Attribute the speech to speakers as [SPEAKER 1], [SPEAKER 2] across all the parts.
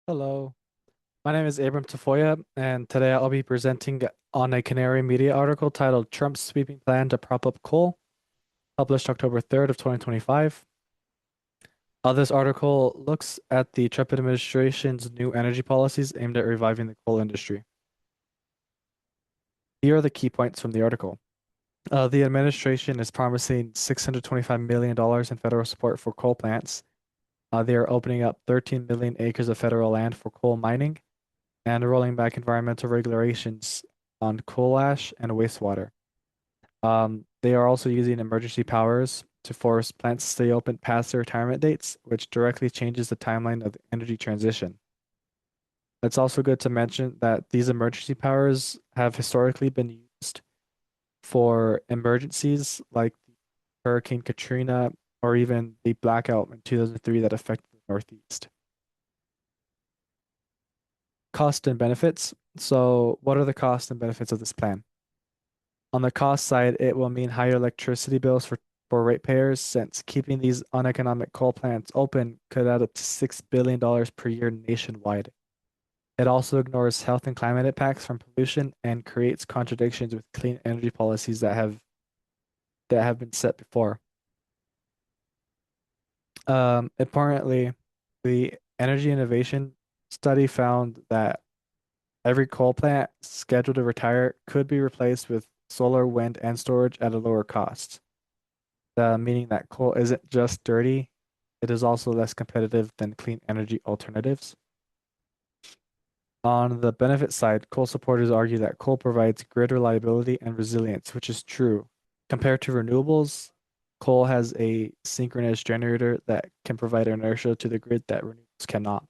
[SPEAKER 1] Hello, my name is Abram Tafoya, and today I'll be presenting on a Canary Media article titled Trump's Sweeping Plan to Prop Up Coal, published October 3rd of 2025. This article looks at the Trump administration's new energy policies aimed at reviving the coal industry. Here are the key points from the article. The administration is promising $625 million in federal support for coal plants. They are opening up 13 million acres of federal land for coal mining and rolling back environmental regulations on coal ash and wastewater. They are also using emergency powers to force plants to stay open past their retirement dates, which directly changes the timeline of the energy transition. It's also good to mention that these emergency powers have historically been used for emergencies like Hurricane Katrina or even the blackout in 2003 that affected the Northeast. Cost and benefits. So, what are the costs and benefits of this plan? On the cost side, it will mean higher electricity bills for ratepayers, since keeping these uneconomic coal plants open could add up to $6 billion per year nationwide. It also ignores health and climate impacts from pollution and creates contradictions with clean energy policies that have been set before. Importantly, the Energy Innovation Study found that every coal plant scheduled to retire could be replaced with solar, wind, and storage at a lower cost. Meaning that coal isn't just dirty, it is also less competitive than clean energy alternatives. On the benefit side, coal supporters argue that coal provides grid reliability and resilience, which is true. Compared to renewables, coal has a synchronous generator that can provide inertia to the grid that renewables cannot.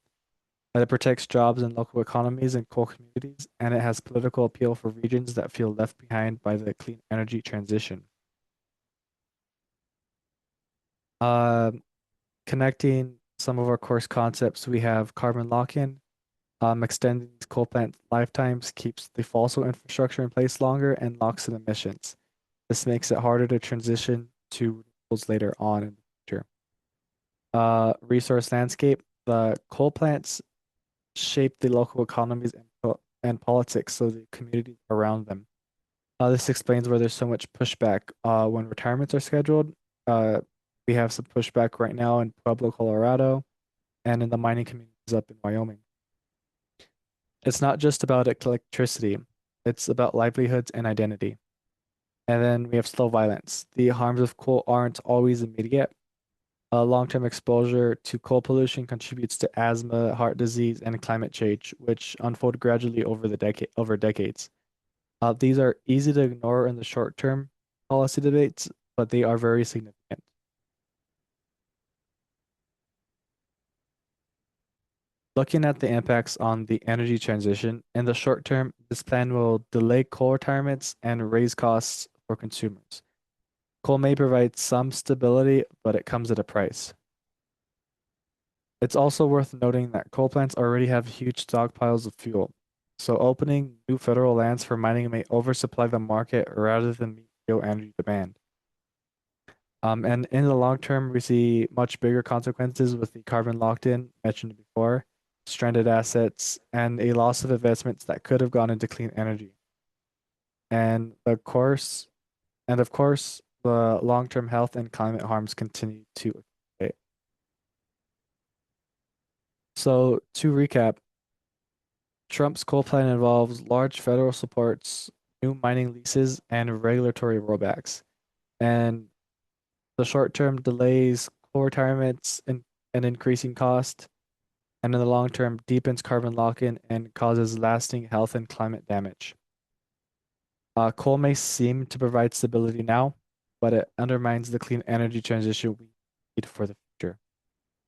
[SPEAKER 1] But it protects jobs and local economies in coal communities, and it has political appeal for regions that feel left behind by the clean energy transition. Um, Connecting some of our course concepts, we have carbon lock-in. Extending these coal plant lifetimes keeps the fossil infrastructure in place longer and locks in emissions. This makes it harder to transition to renewables later on in the future. Resource landscape. The coal plants shape the local economies and politics of the communities around them. This explains why there's so much pushback when retirements are scheduled. Uh, we have some pushback right now in Pueblo, Colorado, and in the mining communities up in Wyoming. It's not just about electricity, it's about livelihoods and identity. And then we have slow violence. The harms of coal aren't always immediate. Long-term exposure to coal pollution contributes to asthma, heart disease, and climate change, which unfold gradually over decades. These are easy to ignore in the short-term policy debates, but they are very significant. Looking at the impacts on the energy transition, in the short term, this plan will delay coal retirements and raise costs for consumers. Coal may provide some stability, but it comes at a price. It's also worth noting that coal plants already have huge stockpiles of fuel, so opening new federal lands for mining may oversupply the market rather than meet real energy demand. And in the long term, we see much bigger consequences with the carbon locked in mentioned before, stranded assets, and a loss of investments that could have gone into clean energy. And of course, the long-term health and climate harms continue to accumulate. So to recap, Trump's coal plan involves large federal supports, new mining leases, and regulatory rollbacks. And the short-term delays coal retirements and increasing cost, and in the long term deepens carbon lock-in and causes lasting health and climate damage. Coal may seem to provide stability now, but it undermines the clean energy transition we need for the